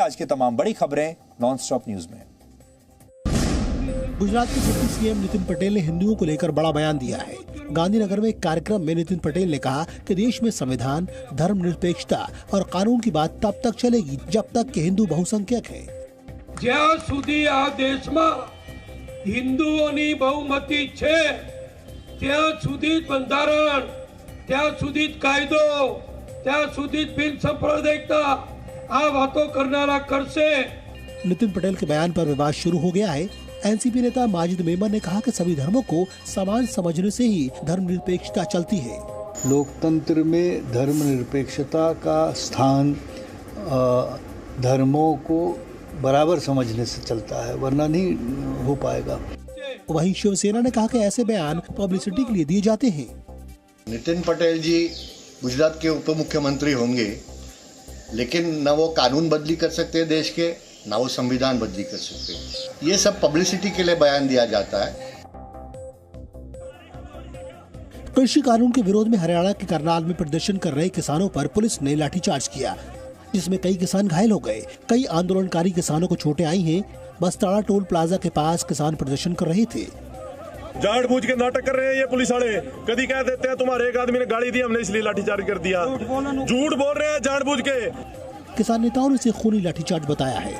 आज की तमाम बड़ी खबरें नॉन स्टॉप न्यूज में। गुजरात के डिप्टी सीएम नितिन पटेल ने हिंदुओं को लेकर बड़ा बयान दिया है। गांधीनगर में एक कार्यक्रम में नितिन पटेल ने कहा कि देश में संविधान, धर्मनिरपेक्षता और कानून की बात तब तक चलेगी जब तक कि हिंदू बहुसंख्यक है। જ્યાં સુધી આ દેશમાં હિન્દુઓની બહુમતી છે ત્યાં સુધી બંધારણ, ત્યાં સુધી કાયદો, ત્યાં સુધી બિન સાંપ્રદાયિકતા આ વાતો કરનારા કરશે। नितिन पटेल के बयान पर विवाद शुरू हो गया है। एनसीपी नेता माजिद मेमन ने कहा कि सभी धर्मों को समान समझने से ही धर्मनिरपेक्षता चलती है। लोकतंत्र में धर्मनिरपेक्षता का स्थान धर्मों को बराबर समझने से चलता है, वरना नहीं हो पाएगा। वहीं शिवसेना ने कहा कि ऐसे बयान पब्लिसिटी के लिए दिए जाते हैं। नितिन पटेल जी गुजरात के उप मुख्यमंत्री होंगे, लेकिन न वो कानून बदली कर सकते हैं देश के, ना वो संविधान बदली कर सकते। ये सब पब्लिसिटी के लिए बयान दिया जाता है। कृषि कानून के विरोध में हरियाणा के करनाल में प्रदर्शन कर रहे किसानों पर पुलिस ने लाठीचार्ज किया, जिसमें कई किसान घायल हो गए। कई आंदोलनकारी किसानों को चोटें आई हैं। बसताड़ा टोल प्लाजा के पास किसान प्रदर्शन कर रहे थे। जानबूझ के नाटक कर रहे हैं ये पुलिस वाले। कभी कह देते हैं तुम्हारे एक आदमी ने गाड़ी दी, हमने इसलिए लाठीचार्ज कर दिया। झूठ बोल रहे हैं जानबूझ के। किसान नेताओं ने इसे खूनी लाठीचार्ज बताया है।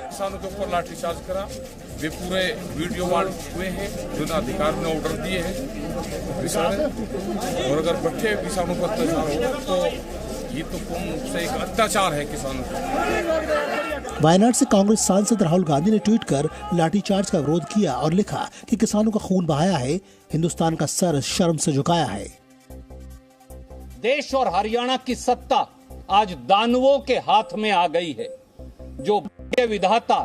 किसानों के ऊपर लाठीचार्ज करा, वे पूरे वीडियो वाल हुए हैं, जो अधिकार ने ऑर्डर दिए हैं। और अगर बच्चे किसानों पर अत्याचार हो तो ये तो कौन से एक अत्याचार है किसानों पर। वायनाड से कांग्रेस सांसद राहुल गांधी ने ट्वीट कर लाठीचार्ज का विरोध किया और लिखा कि किसानों का खून बहाया है, हिंदुस्तान का सर शर्म से झुकाया है। देश और हरियाणा की सत्ता आज दानवों के हाथ में आ गई है, जो विधाता,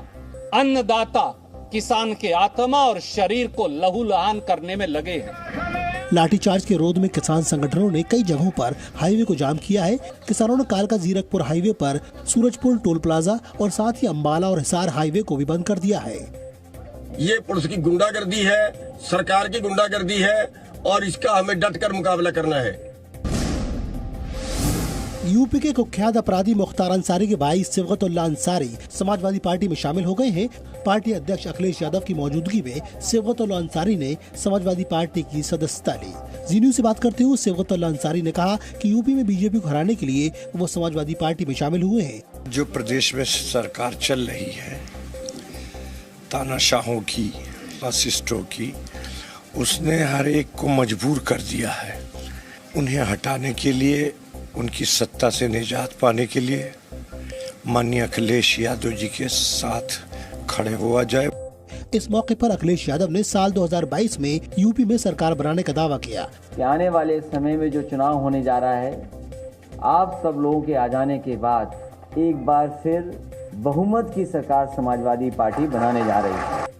अन्नदाता, किसान के आत्मा और शरीर को लहूलुहान करने में लगे हैं। लाठीचार्ज के विरोध में किसान संगठनों ने कई जगहों पर हाईवे को जाम किया है। किसानों ने कालका जीरकपुर हाईवे पर सूरजपुर टोल प्लाजा और साथ ही अंबाला और हिसार हाईवे को भी बंद कर दिया है। ये पुलिस की गुंडागर्दी है, सरकार की गुंडागर्दी है और इसका हमें डट कर मुकाबला करना है। यूपी के कुख्यात अपराधी मुख्तार अंसारी के भाई सिबगतुल्लाह अंसारी समाजवादी पार्टी में शामिल हो गए हैं। पार्टी अध्यक्ष अखिलेश यादव की मौजूदगी में सिबगतुल्लाह अंसारी ने समाजवादी पार्टी की सदस्यता ली। जी न्यूज़ से बात करते हुए सिबगतुल्लाह अंसारी ने कहा कि यूपी में बीजेपी को हराने के लिए वो समाजवादी पार्टी में शामिल हुए हैं। जो प्रदेश में सरकार चल रही है तानाशाहों की, फासिस्टों की, उसने हर एक को मजबूर कर दिया है। उन्हें हटाने के लिए, उनकी सत्ता से निजात पाने के लिए माननीय अखिलेश यादव जी के साथ खड़े हुआ जाए। इस मौके पर अखिलेश यादव ने साल 2022 में यूपी में सरकार बनाने का दावा किया। आने वाले समय में जो चुनाव होने जा रहा है, आप सब लोगों के आ जाने के बाद एक बार फिर बहुमत की सरकार समाजवादी पार्टी बनाने जा रही है।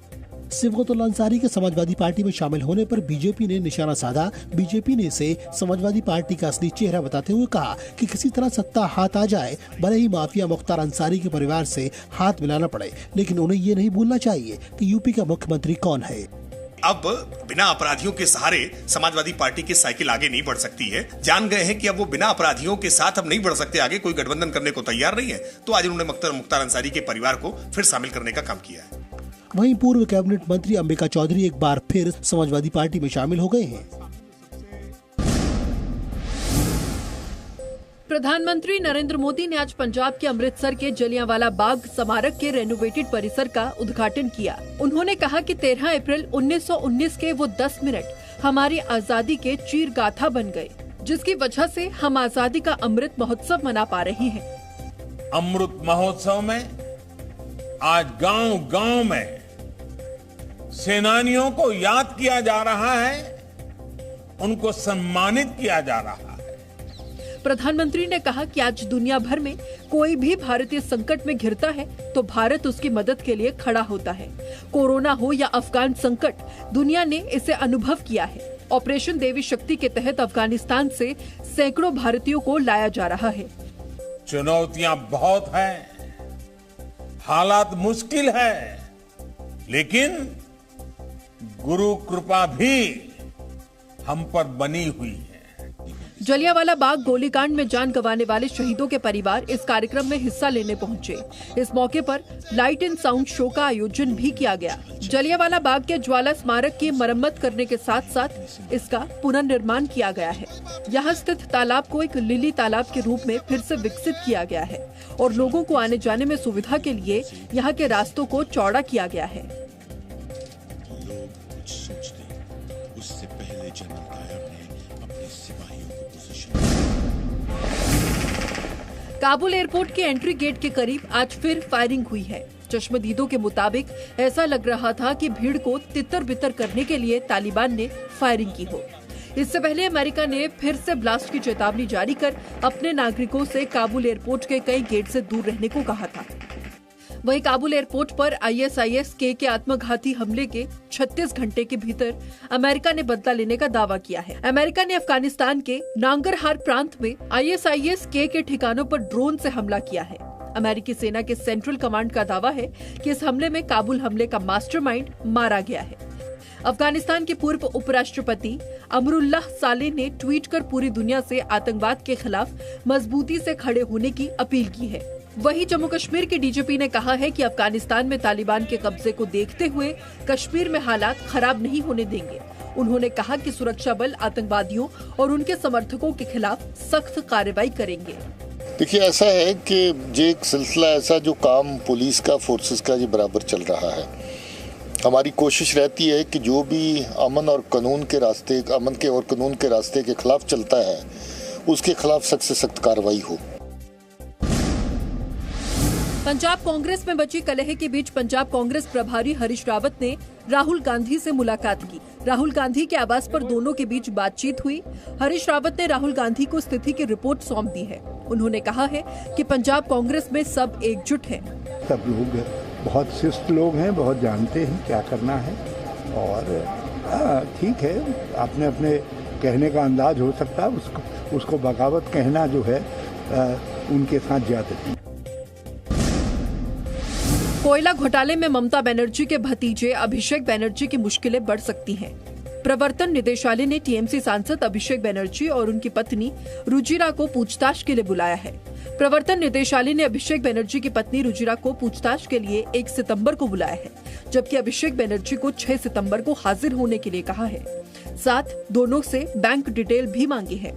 सिबगतुल्लाह अंसारी के समाजवादी पार्टी में शामिल होने पर बीजेपी ने निशाना साधा। बीजेपी ने इसे समाजवादी पार्टी का असली चेहरा बताते हुए कहा कि किसी तरह सत्ता हाथ आ जाए, भले ही माफिया मुख्तार अंसारी के परिवार से हाथ मिलाना पड़े, लेकिन उन्हें ये नहीं भूलना चाहिए कि यूपी का मुख्यमंत्री कौन है। अब बिना अपराधियों के सहारे समाजवादी पार्टी की साइकिल आगे नहीं बढ़ सकती है। जान गए हैं कि अब वो बिना अपराधियों के साथ अब नहीं बढ़ सकते आगे, कोई गठबंधन करने को तैयार नहीं है। तो आज उन्होंने मुख्तार अंसारी के परिवार को फिर शामिल करने का काम किया है। वहीं पूर्व कैबिनेट मंत्री अंबिका चौधरी एक बार फिर समाजवादी पार्टी में शामिल हो गए हैं। प्रधानमंत्री नरेंद्र मोदी ने आज पंजाब के अमृतसर के जलियांवाला बाग स्मारक के रेनोवेटेड परिसर का उद्घाटन किया। उन्होंने कहा कि 13 अप्रैल 1919 के वो 10 मिनट हमारी आजादी के चीर गाथा बन गए, जिसकी वजह से हम आजादी का अमृत महोत्सव मना पा रहे हैं। अमृत महोत्सव में आज गांव-गांव में सेनानियों को याद किया जा रहा है, उनको सम्मानित किया जा रहा है। प्रधानमंत्री ने कहा कि आज दुनिया भर में कोई भी भारतीय संकट में घिरता है तो भारत उसकी मदद के लिए खड़ा होता है। कोरोना हो या अफगान संकट, दुनिया ने इसे अनुभव किया है। ऑपरेशन देवी शक्ति के तहत अफगानिस्तान से सैकड़ों भारतीयों को लाया जा रहा है। चुनौतियां बहुत हैं, हालात मुश्किल है, लेकिन गुरु कृपा भी हम पर बनी हुई है। जलियांवाला बाग गोलीकांड में जान गंवाने वाले शहीदों के परिवार इस कार्यक्रम में हिस्सा लेने पहुंचे। इस मौके पर लाइट एंड साउंड शो का आयोजन भी किया गया। जलियांवाला बाग के ज्वाला स्मारक की मरम्मत करने के साथ साथ इसका पुनर्निर्माण किया गया है। यहाँ स्थित तालाब को एक लिली तालाब के रूप में फिर से विकसित किया गया है और लोगों को आने जाने में सुविधा के लिए यहाँ के रास्तों को चौड़ा किया गया है। काबुल एयरपोर्ट के एंट्री गेट के करीब आज फिर फायरिंग हुई है। चश्मदीदों के मुताबिक ऐसा लग रहा था कि भीड़ को तितर-बितर करने के लिए तालिबान ने फायरिंग की हो। इससे पहले अमेरिका ने फिर से ब्लास्ट की चेतावनी जारी कर अपने नागरिकों से काबुल एयरपोर्ट के कई गेट से दूर रहने को कहा था। वहीं काबुल एयरपोर्ट पर ISIS-K के आत्मघाती हमले के 36 घंटे के भीतर अमेरिका ने बदला लेने का दावा किया है। अमेरिका ने अफगानिस्तान के नांगरहार प्रांत में ISIS-K के ठिकानों पर ड्रोन से हमला किया है। अमेरिकी सेना के सेंट्रल कमांड का दावा है कि इस हमले में काबुल हमले का मास्टरमाइंड मारा गया है। अफगानिस्तान के पूर्व उपराष्ट्रपति अमरुल्लाह सालेह ने ट्वीट कर पूरी दुनिया से आतंकवाद के खिलाफ मजबूती से खड़े होने की अपील की है। वहीं जम्मू कश्मीर के DGP ने कहा है कि अफगानिस्तान में तालिबान के कब्जे को देखते हुए कश्मीर में हालात खराब नहीं होने देंगे। उन्होंने कहा कि सुरक्षा बल आतंकवादियों और उनके समर्थकों के खिलाफ सख्त कार्रवाई करेंगे। देखिए, ऐसा है कि ये एक सिलसिला ऐसा जो काम पुलिस का फोर्सेस का जी बराबर चल रहा है। हमारी कोशिश रहती है कि जो भी अमन और कानून के रास्ते के खिलाफ चलता है उसके खिलाफ सख्त से सख्त कार्रवाई हो। पंजाब कांग्रेस में बची कलह के बीच पंजाब कांग्रेस प्रभारी हरीश रावत ने राहुल गांधी से मुलाकात की। राहुल गांधी के आवास पर दोनों के बीच बातचीत हुई। हरीश रावत ने राहुल गांधी को स्थिति की रिपोर्ट सौंप दी है। उन्होंने कहा है कि पंजाब कांग्रेस में सब एकजुट हैं। सब लोग बहुत शिष्ट लोग हैं, बहुत जानते हैं क्या करना है और ठीक है, अपने अपने कहने का अंदाज हो सकता है, उसको बगावत कहना जो है उनके साथ ज्यादती। कोयला घोटाले में ममता बनर्जी के भतीजे अभिषेक बनर्जी की मुश्किलें बढ़ सकती हैं। प्रवर्तन निदेशालय ने TMC सांसद अभिषेक बनर्जी और उनकी पत्नी रुजिरा को पूछताछ के लिए बुलाया है। प्रवर्तन निदेशालय ने अभिषेक बनर्जी की पत्नी रुजिरा को पूछताछ के लिए 1 सितंबर को बुलाया है, जबकि अभिषेक बनर्जी को 6 सितंबर को हाजिर होने के लिए कहा है। साथ दोनों से बैंक डिटेल भी मांगी है।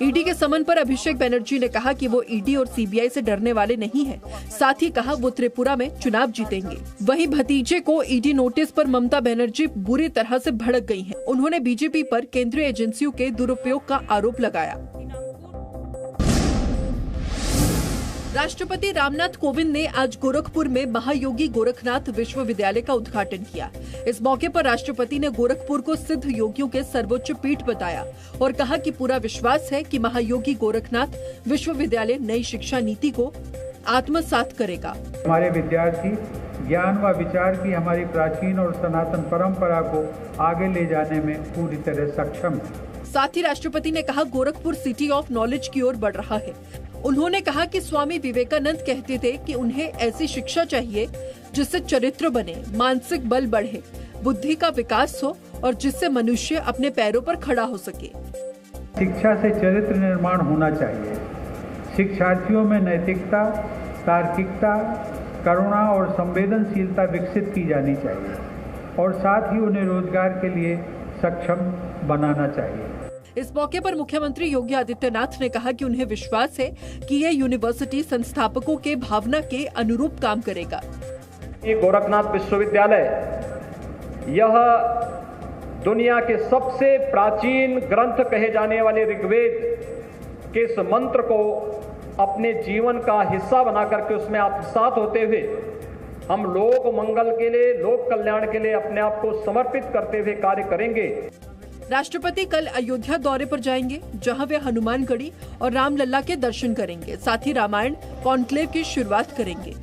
ED के समन पर अभिषेक बनर्जी ने कहा कि वो ED और CBI से डरने वाले नहीं हैं। साथ ही कहा वो त्रिपुरा में चुनाव जीतेंगे। वहीं भतीजे को ED नोटिस पर ममता बनर्जी बुरी तरह से भड़क गई हैं। उन्होंने BJP पर केंद्रीय एजेंसियों के दुरुपयोग का आरोप लगाया। राष्ट्रपति रामनाथ कोविंद ने आज गोरखपुर में महायोगी गोरखनाथ विश्वविद्यालय का उद्घाटन किया। इस मौके पर राष्ट्रपति ने गोरखपुर को सिद्ध योगियों के सर्वोच्च पीठ बताया और कहा कि पूरा विश्वास है कि महायोगी गोरखनाथ विश्वविद्यालय नई शिक्षा नीति को आत्मसात करेगा। हमारे विद्यार्थी ज्ञान व विचार की हमारी प्राचीन और सनातन परंपरा को आगे ले जाने में पूरी तरह सक्षम है। साथ ही राष्ट्रपति ने कहा गोरखपुर सिटी ऑफ नॉलेज की ओर बढ़ रहा है। उन्होंने कहा कि स्वामी विवेकानंद कहते थे कि उन्हें ऐसी शिक्षा चाहिए जिससे चरित्र बने, मानसिक बल बढ़े, बुद्धि का विकास हो और जिससे मनुष्य अपने पैरों पर खड़ा हो सके। शिक्षा से चरित्र निर्माण होना चाहिए। शिक्षार्थियों में नैतिकता, तार्किकता, करुणा और संवेदनशीलता विकसित की जानी चाहिए और साथ ही उन्हें रोजगार के लिए सक्षम बनाना चाहिए। इस मौके पर मुख्यमंत्री योगी आदित्यनाथ ने कहा कि उन्हें विश्वास है कि ये यूनिवर्सिटी संस्थापकों के भावना के अनुरूप काम करेगा। ये गोरखनाथ विश्वविद्यालय यह दुनिया के सबसे प्राचीन ग्रंथ कहे जाने वाले ऋग्वेद के इस मंत्र को अपने जीवन का हिस्सा बना करके उसमें आत्मसात होते हुए हम लोक मंगल के लिए, लोक कल्याण के लिए अपने आप को समर्पित करते हुए कार्य करेंगे। राष्ट्रपति कल अयोध्या दौरे पर जाएंगे, जहां वे हनुमानगढ़ी और रामलला के दर्शन करेंगे। साथ ही रामायण कॉन्क्लेव की शुरुआत करेंगे।